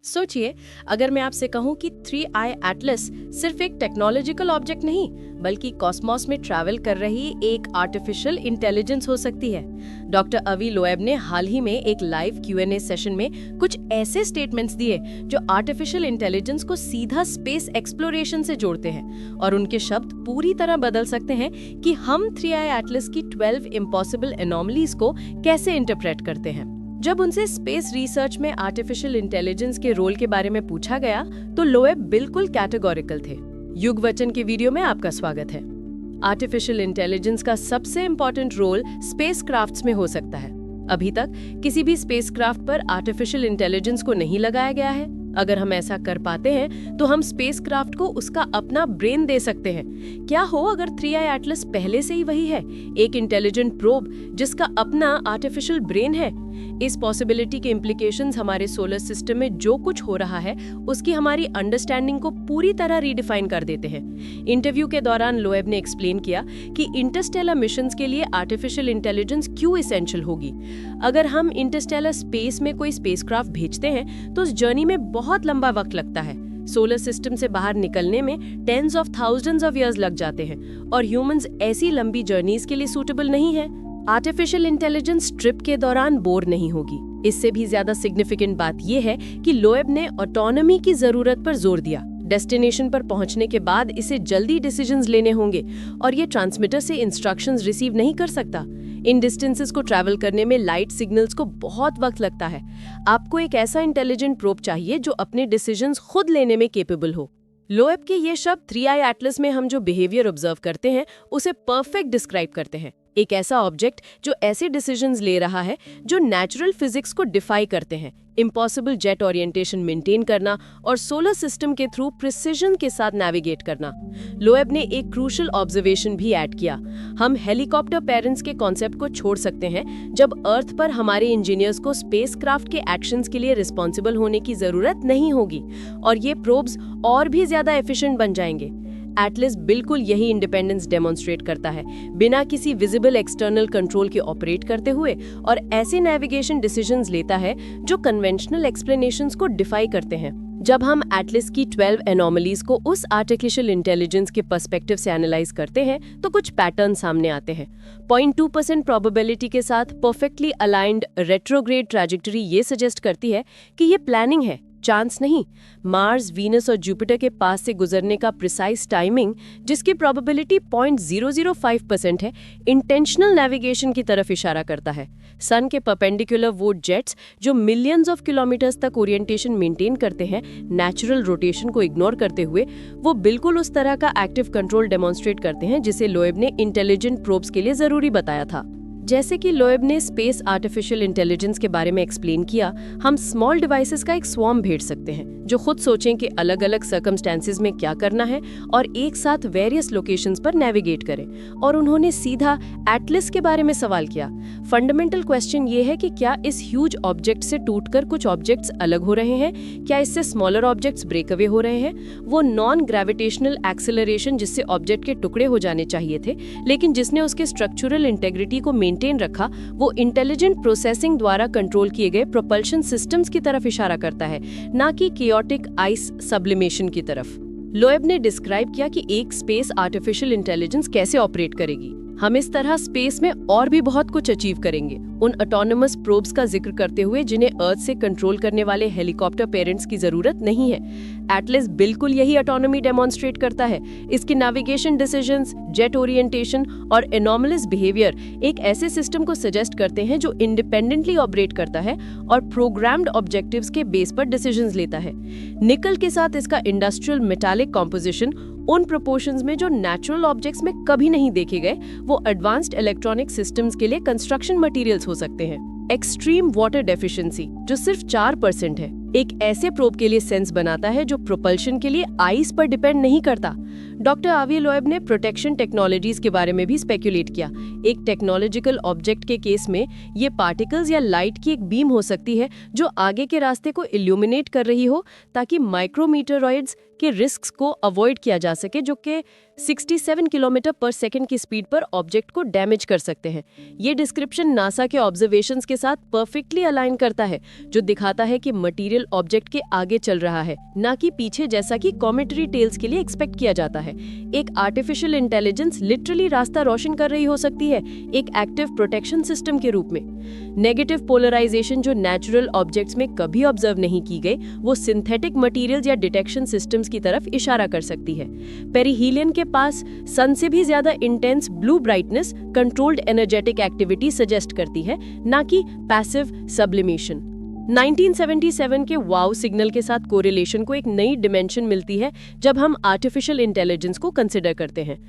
सोचिए, अगर मैं आपसे कहूं कि 3i एटलस सिर्फ एक टेक्नोलॉजिकल ऑब्जेक्ट नहीं बल्कि कॉस्मोस में ट्रैवल कर रही एक आर्टिफिशियल इंटेलिजेंस हो सकती है। डॉक्टर अवी लोएब ने हाल ही में एक लाइव Q&A सेशन में कुछ ऐसे स्टेटमेंट्स दिए जो आर्टिफिशियल इंटेलिजेंस को सीधा स्पेस एक्सप्लोरेशन से जोड़ते हैं, और उनके शब्द पूरी तरह बदल सकते हैं कि हम 3i एटलस की 12 इम्पॉसिबल एनोमलीज को कैसे इंटरप्रेट करते हैं। जब उनसे स्पेस रिसर्च में आर्टिफिशियल इंटेलिजेंस के रोल के बारे में पूछा गया तो लोएब बिल्कुल कैटेगोरिकल थे। युग वचन के वीडियो में आपका स्वागत है। आर्टिफिशियल इंटेलिजेंस का सबसे इम्पोर्टेंट रोल स्पेसक्राफ्ट्स में हो सकता है। अभी तक किसी भी स्पेसक्राफ्ट पर आर्टिफिशियल इंटेलिजेंस को नहीं लगाया गया है। अगर हम ऐसा कर पाते हैं तो हम स्पेसक्राफ्ट को उसका अपना ब्रेन दे सकते हैं। क्या हो अगर 3i एटलस पहले से ही वही है, एक इंटेलिजेंट प्रोब जिसका अपना आर्टिफिशियल ब्रेन है। इस पॉसिबिलिटी के इम्प्लीकेशंस हमारे सोलर सिस्टम में जो कुछ हो रहा है उसकी हमारी अंडरस्टैंडिंग को पूरी तरह रीडिफाइन कर देते हैं। इंटरव्यू के दौरान लोएब ने एक्सप्लेन किया कि इंटरस्टेलर मिशंस के लिए आर्टिफिशियल इंटेलिजेंस क्यों एसेंशियल होगी। अगर हम इंटरस्टेलर स्पेस में कोई स्पेसक्राफ्ट भेजते हैं तो उस जर्नी में बहुत लंबा वक्त लगता है। सोलर सिस्टम से बाहर निकलने में tens of thousands of years लग जाते हैं और ह्यूमंस ऐसी लंबी जर्नीज के लिए सूटेबल नहीं है। आर्टिफिशियल इंटेलिजेंस ट्रिप के दौरान बोर नहीं होगी। इससे भी ज्यादा सिग्निफिकेंट बात यह है कि लोएब ने ऑटोनॉमी की जरूरत पर जोर दिया। डेस्टिनेशन पर पहुंचने के बाद इसे जल्दी डिसीजंस लेने होंगे और ये ट्रांसमीटर से इंस्ट्रक्शंस रिसीव नहीं कर सकता। इन डिस्टेंसेस को ट्रैवल करने में लाइट सिग्नल्स को बहुत वक्त लगता है। आपको एक ऐसा इंटेलिजेंट प्रोब चाहिए जो अपने डिसीजंस खुद लेने में केपेबल हो। लोएब के ये शब्द 3i एटलस में हम जो बिहेवियर ऑब्जर्व करते हैं उसे परफेक्ट डिस्क्राइब करते हैं। एक ऐसा ऑब्जेक्ट जो ऐसे डिसीजंस ले रहा है जो नेचुरल फिजिक्स को डिफाई करते हैं। इम्पॉसिबल जेट ओरिएंटेशन मेंटेन करना और सोलर सिस्टम के थ्रू प्रिसिजन के साथ नेविगेट करना। लोएब ने एक क्रूशियल ऑब्जर्वेशन भी ऐड किया। हम हेलीकॉप्टर पेरेंट्स के कॉन्सेप्ट को छोड़ सकते हैं जब अर्थ पर हमारे इंजीनियर्स को स्पेसक्राफ्ट के एक्शंस के लिए रिस्पॉन्सिबल होने की जरूरत नहीं होगी और ये प्रोब्स और भी ज्यादा एफिशिएंट बन जाएंगे। एटलस बिल्कुल यही इंडिपेंडेंस डेमोन्स्ट्रेट करता है, बिना किसी विजिबल एक्सटर्नल कंट्रोल के ऑपरेट करते हुए, और ऐसे नेविगेशन डिसीजंस लेता है जो कन्वेंशनल एक्सप्लेनेशंस को डिफाई करते हैं। जब हम एटलस की 12 एनोमलीज को उस आर्टिफिशियल इंटेलिजेंस के पर्सपेक्टिव से एनालाइज करते हैं तो कुछ पैटर्न सामने आते हैं। 0.2% प्रोबेबिलिटी के साथ परफेक्टली अलाइंड रेट्रोग्रेड ट्रैजेक्टरी ये सजेस्ट करती है कि ये प्लानिंग है, चांस नहीं। मार्स, वीनस और जुपिटर के पास से गुजरने का प्रिसाइज टाइमिंग, जिसकी प्रोबेबिलिटी 0.005% है, इंटेंशनल नेविगेशन की तरफ इशारा करता है। सन के परपेंडिकुलर वो जेट्स जो मिलियंस ऑफ किलोमीटर्स तक ओरिएंटेशन मेंटेन करते हैं नेचुरल रोटेशन को इग्नोर करते हुए, वो बिल्कुल उस तरह का एक्टिव कंट्रोल डेमोन्स्ट्रेट करते हैं जिसे लोएब ने इंटेलिजेंट प्रोब्स के लिए जरूरी बताया था। जैसे कि लोएब ने स्पेस आर्टिफिशियल इंटेलिजेंस के बारे में एक्सप्लेन किया, हम स्मॉल डिवाइसेस का एक स्वॉर्म भेज सकते हैं जो खुद सोचें कि अलग अलग सर्कमस्टेंसेस में क्या करना है और एक साथ वेरियस लोकेशंस पर नेविगेट करें। और उन्होंने सीधा एटलस के बारे में सवाल किया। फंडामेंटल क्वेश्चन ये है कि क्या इस ह्यूज ऑब्जेक्ट से टूटकर कुछ ऑब्जेक्ट्स अलग हो रहे हैं? क्या इससे स्मॉलर ऑब्जेक्ट्स ब्रेक अवे हो रहे हैं? वो नॉन ग्रेविटेशनल एक्सेलरेशन जिससे ऑब्जेक्ट के टुकड़े हो जाने चाहिए थे लेकिन जिसने उसके स्ट्रक्चरल इंटेग्रिटी को मेंटेन रखा, वो इंटेलिजेंट प्रोसेसिंग द्वारा कंट्रोल किए गए प्रोपल्शन सिस्टम्स की तरफ इशारा करता है, ना कि कियोटिक आइस सब्लिमेशन की तरफ। लोएब ने डिस्क्राइब किया कि एक स्पेस आर्टिफिशियल इंटेलिजेंस कैसे ऑपरेट करेगी। हम इस तरह स्पेस में और भी बहुत कुछ अचीव करेंगे। उन ऑटोनोमस प्रोब्स का जिक्र करते हुए जिन्हें अर्थ से कंट्रोल करने वाले हेलीकॉप्टर पेरेंट्स की जरूरत नहीं है। एटलस बिल्कुल यही ऑटोनॉमी डेमोन्स्ट्रेट करता है। इसके नेविगेशन डिसीजंस, जेट ओरिएंटेशन और एनोमलस बिहेवियर एक ऐसे सिस्टम को सजेस्ट करते हैं जो इंडिपेंडेंटली ऑपरेट करता है और प्रोग्राम्ड ऑब्जेक्टिव्स के बेस पर डिसीजंस लेता है। निकल के साथ इसका इंडस्ट्रियल मेटालिक कॉम्पोजिशन उन प्रोपोर्शंस में जो नेचुरल ऑब्जेक्ट्स में कभी नहीं देखे गए, वो एडवांस्ड इलेक्ट्रॉनिक सिस्टम्स के लिए कंस्ट्रक्शन मटेरियल्स हो सकते हैं। एक्सट्रीम वाटर डेफिशिएंसी जो सिर्फ 4% है, एक ऐसे प्रोब के लिए सेंस बनाता है जो प्रोपल्शन के लिए आइस पर डिपेंड नहीं करता। डॉक्टर आवी लोएब ने प्रोटेक्शन टेक्नोलॉजीज के बारे में भी स्पेक्युलेट किया। एक टेक्नोलॉजिकल ऑब्जेक्ट के केस में ये पार्टिकल्स या लाइट की एक बीम हो सकती है जो आगे के रास्ते को इल्यूमिनेट कर रही हो, ताकि माइक्रोमीटरॉइड्स के रिस्क्स को अवॉइड किया जा सके, जो कि 67 किलोमीटर पर सेकंड की स्पीड पर ऑब्जेक्ट को डैमेज कर सकते हैं। ये डिस्क्रिप्शन नासा के ऑब्जर्वेशंस के साथ परफेक्टली अलाइन करता है, जो दिखाता है कि मटेरियल ऑब्जेक्ट के आगे चल रहा है, ना कि पीछे, जैसा कि कॉमेटरी टेल्स के लिए एक्सपेक्ट किया जाता है। एक आर्टिफिशियल इंटेलिजेंस लिटरली रास्ता रोशन कर रही हो सकती है, एक एक्टिव प्रोटेक्शन सिस्टम के रूप में। नेगेटिव पोलराइजेशन जो नेचुरल ऑब्जेक्ट्स में कभी ऑब्जर्व नहीं की गई, वो सिंथेटिक मटेरियल्स या डिटेक्शन सिस्टम्स की तरफ इशारा कर सकती है। पेरिहीलियन के पास सन से भी ज्यादा intense blue brightness controlled energetic activity suggest करती है, ना कि पैसिव सब्लिमेशन। 1977 के वाव सिग्नल के साथ कोरिलेशन को एक नई डिमेंशन मिलती है जब हम आर्टिफिशियल इंटेलिजेंस को कंसिडर करते हैं।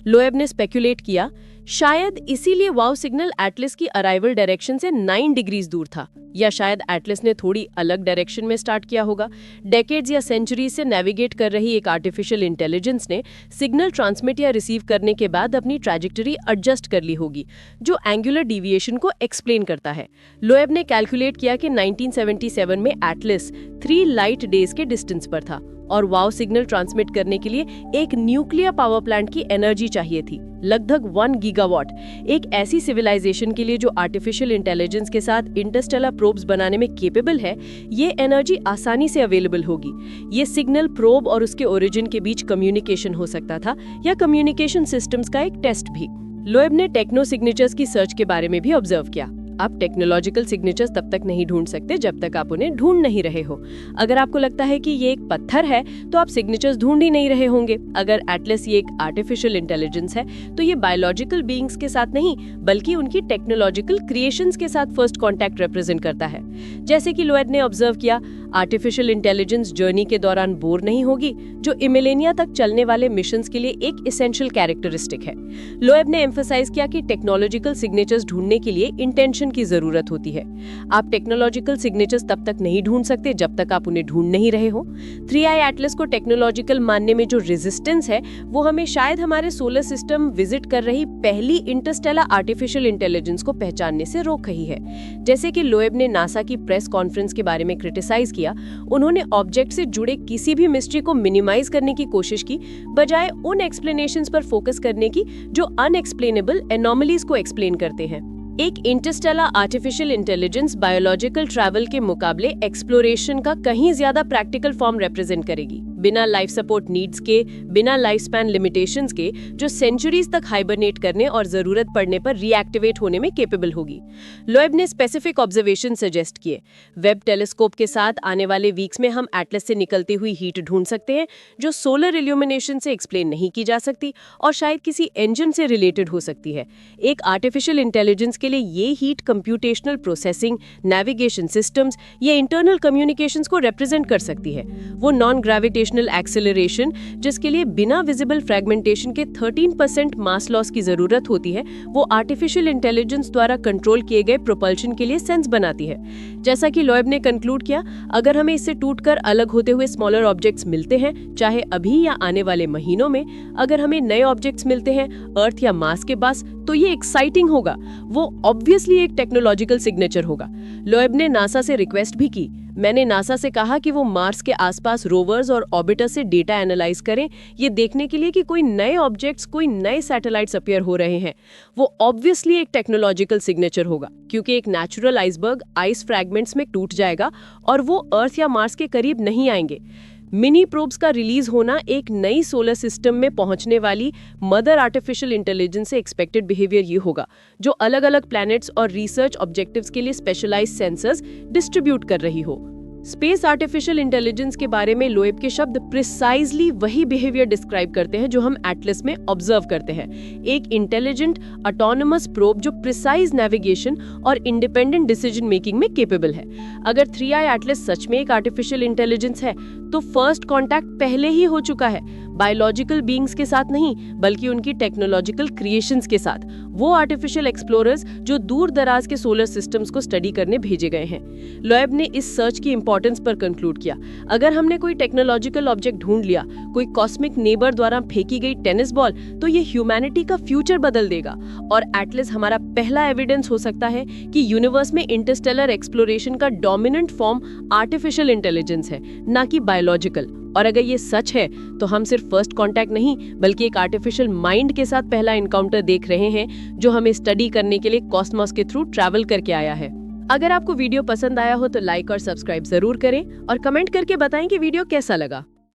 लोएब ने स्पेक्युलेट किया, शायद इसीलिए वाव सिग्नल एटलस की अराइवल डायरेक्शन से 9 डिग्रीज दूर था, या शायद एटलस ने थोड़ी अलग डायरेक्शन में स्टार्ट किया होगा। डेकेड्स या सेंचुरीज से नेविगेट कर रही एक आर्टिफिशियल इंटेलिजेंस ने सिग्नल ट्रांसमिट या रिसीव करने के बाद अपनी ट्रैजेक्टरी एडजस्ट कर ली होगी, जो एंगुलर डिविएशन को एक्सप्लेन करता है। लोएब ने कैलकुलेट किया कि 1977 में एटलस 3 लाइट डेज के डिस्टेंस पर था और वाव सिग्नल ट्रांसमिट करने के लिए एक न्यूक्लियर पावर प्लांट की एनर्जी चाहिए थी, लगभग 1 गीगावाट। एक ऐसी सिविलाइजेशन के लिए जो आर्टिफिशियल इंटेलिजेंस के साथ इंटरस्टेलर प्रोब्स बनाने में केपेबल है, ये एनर्जी आसानी से अवेलेबल होगी। ये सिग्नल प्रोब और उसके ओरिजिन के बीच कम्युनिकेशन हो सकता था, या कम्युनिकेशन सिस्टम्स का एक टेस्ट भी। लोएब ने टेक्नो सिग्नेचर्स की सर्च के बारे में भी ऑब्जर्व किया। आप टेक्नोलॉजिकल सिग्नेचर्स तब तक नहीं ढूंढ सकते जब तक आप उन्हें ढूंढ नहीं रहे हो। अगर आपको लगता है कि ये एक पत्थर है, तो आप सिग्नेचर्स ढूंढ ही नहीं रहे होंगे। अगर एटलस ये एक आर्टिफिशियल इंटेलिजेंस है, तो ये बायोलॉजिकल बीइंग्स के साथ नहीं, बल्कि उनकी टेक्नोलॉजिकल क्रिएशंस के साथ फर्स्ट कॉन्टैक्ट रिप्रेजेंट करता है। जैसे कि लोएब ने ऑब्जर्व किया, आर्टिफिशियल इंटेलिजेंस जर्नी के दौरान बोर नहीं होगी, जो मिलेनिया तक चलने वाले मिशंस के लिए एक एसेंशियल कैरेक्टरिस्टिक है। लोएब ने एम्फसाइज किया कि टेक्नोलॉजिकल सिग्नेचर्स ढूंढने के लिए इंटेंशन की जरूरत होती है। आप टेक्नोलॉजिकल सिग्नेचर्स तब तक नहीं ढूंढ सकते जब तक आप उन्हें ढूंढ नहीं रहे हो। 3i एटलस को टेक्नोलॉजिकल मानने में जो रेजिस्टेंस है, वो हमें शायद हमारे सोलर सिस्टम विजिट कर रही पहली इंटरस्टेलर आर्टिफिशियल इंटेलिजेंस को पहचानने से रोक रही है। जैसे कि लोएब ने नासा की प्रेस कॉन्फ्रेंस के बारे में क्रिटिसाइज किया, उन्होंने ऑब्जेक्ट से जुड़े किसी भी मिस्ट्री को मिनिमाइज करने की कोशिश की, बजाय उन एक्सप्लेनेशंस पर फोकस करने की जो अनएक्सप्लेनेबल एनोमलीज को एक्सप्लेन करते हैं। एक Interstellar artificial intelligence biological travel के मुकाबले एक्सप्लोरेशन का कहीं ज्यादा प्रैक्टिकल फॉर्म रिप्रेजेंट करेगी, बिना लाइफ सपोर्ट नीड्स के, बिना लाइफ स्पैन लिमिटेशंस के, जो सेंचुरीज तक हाइबरनेट करने और जरूरत पड़ने पर रीएक्टिवेट होने में केपेबल होगी। लोएब ने स्पेसिफिक ऑब्जर्वेशन सजेस्ट किए। वेब टेलीस्कोप के साथ आने वाले वीक्स में हम एटलस से निकलती हुई हीट ढूंढ सकते हैं, जो सोलर इल्यूमिनेशन से एक्सप्लेन नहीं की जा सकती और शायद किसी इंजन से रिलेटेड हो सकती है। एक आर्टिफिशियल इंटेलिजेंस के लिए ये heat computational processing, navigation systems या इंटरनल कम्युनिकेशंस को रिप्रेजेंट कर सकती है। वो नॉन ग्रेविटेशनल एक्सेलरेशन, जिसके लिए बिना विजिबल फ्रेगमेंटेशन के 13% मास लॉस की जरूरत होती है, वो आर्टिफिशियल इंटेलिजेंस द्वारा कंट्रोल किए गए प्रोपल्शन के लिए सेंस बनाती है। जैसा कि लोएब ने कंक्लूड किया, अगर हमें इससे टूटकर अलग होते हुए स्मॉलर ऑब्जेक्ट्स मिलते हैं, चाहे अभी या आने वाले महीनों में, अगर हमें नए ऑब्जेक्ट्स मिलते हैं अर्थ या मार्स के पास, तो ये एक्साइटिंग होगा। वो ऑब्वियसली एक टेक्नोलॉजिकल सिग्नेचर होगा। लोएब ने नासा से रिक्वेस्ट भी की। मैंने नासा से कहा कि वो मार्स के आसपास रोवर्स और ऑर्बिटर से डेटा एनालाइज करें, ये देखने के लिए कि कोई नए ऑब्जेक्ट्स, कोई नए सैटेलाइट्स अपीयर हो रहे हैं। वो ऑब्वियसली एक टेक्नोलॉजिकल सिग्नेचर होगा, क्योंकि एक नेचुरल आइसबर्ग आइस फ्रैगमेंट्स में टूट जाएगा और वो अर्थ या मार्स के करीब नहीं आएंगे। मिनी प्रोब्स का रिलीज होना एक नई सोलर सिस्टम में पहुंचने वाली मदर आर्टिफिशियल इंटेलिजेंस से एक्सपेक्टेड बिहेवियर ये होगा, जो अलग अलग प्लैनेट्स और रिसर्च ऑब्जेक्टिव्स के लिए स्पेशलाइज्ड सेंसर्स डिस्ट्रीब्यूट कर रही हो। स्पेस आर्टिफिशियल इंटेलिजेंस के बारे में लोएब के शब्द प्रिसाइजली वही बिहेवियर डिस्क्राइब करते हैं जो हम एटलस में ऑब्जर्व करते हैं। एक इंटेलिजेंट ऑटोनोमस प्रोब जो प्रिसाइज नेविगेशन और इंडिपेंडेंट डिसीजन मेकिंग में केपेबल है। अगर 3i एटलस सच में एक आर्टिफिशियल इंटेलिजेंस है, तो फर्स्ट कॉन्टैक्ट पहले ही हो चुका है। बायोलॉजिकल बीइंग्स के साथ नहीं बल्कि उनकी टेक्नोलॉजिकल क्रिएशंस के साथ, वो आर्टिफिशियल एक्सप्लोरर्स जो दूर दराज के सोलर सिस्टम्स को स्टडी करने भेजे गए हैं। लोएब ने इस सर्च की इंपॉर्टेंस पर कंक्लूड किया, अगर हमने कोई टेक्नोलॉजिकल ऑब्जेक्ट ढूंढ लिया, कोई कॉस्मिक नेबर द्वारा फेंकी गई टेनिस बॉल, तो ये ह्यूमैनिटी का फ्यूचर बदल देगा। और एटलस हमारा पहला एविडेंस हो सकता है कि यूनिवर्स में इंटरस्टेलर एक्सप्लोरेशन का डोमिनेंट फॉर्म आर्टिफिशियल इंटेलिजेंस है, ना कि बायोलॉजिकल। और अगर ये सच है तो हम सिर्फ फर्स्ट कांटेक्ट नहीं बल्कि एक आर्टिफिशियल माइंड के साथ पहला इनकाउंटर देख रहे हैं, जो हमें स्टडी करने के लिए कॉस्मोस के थ्रू ट्रैवल करके आया है। अगर आपको वीडियो पसंद आया हो तो लाइक और सब्सक्राइब जरूर करें और कमेंट करके बताएं कि वीडियो कैसा लगा।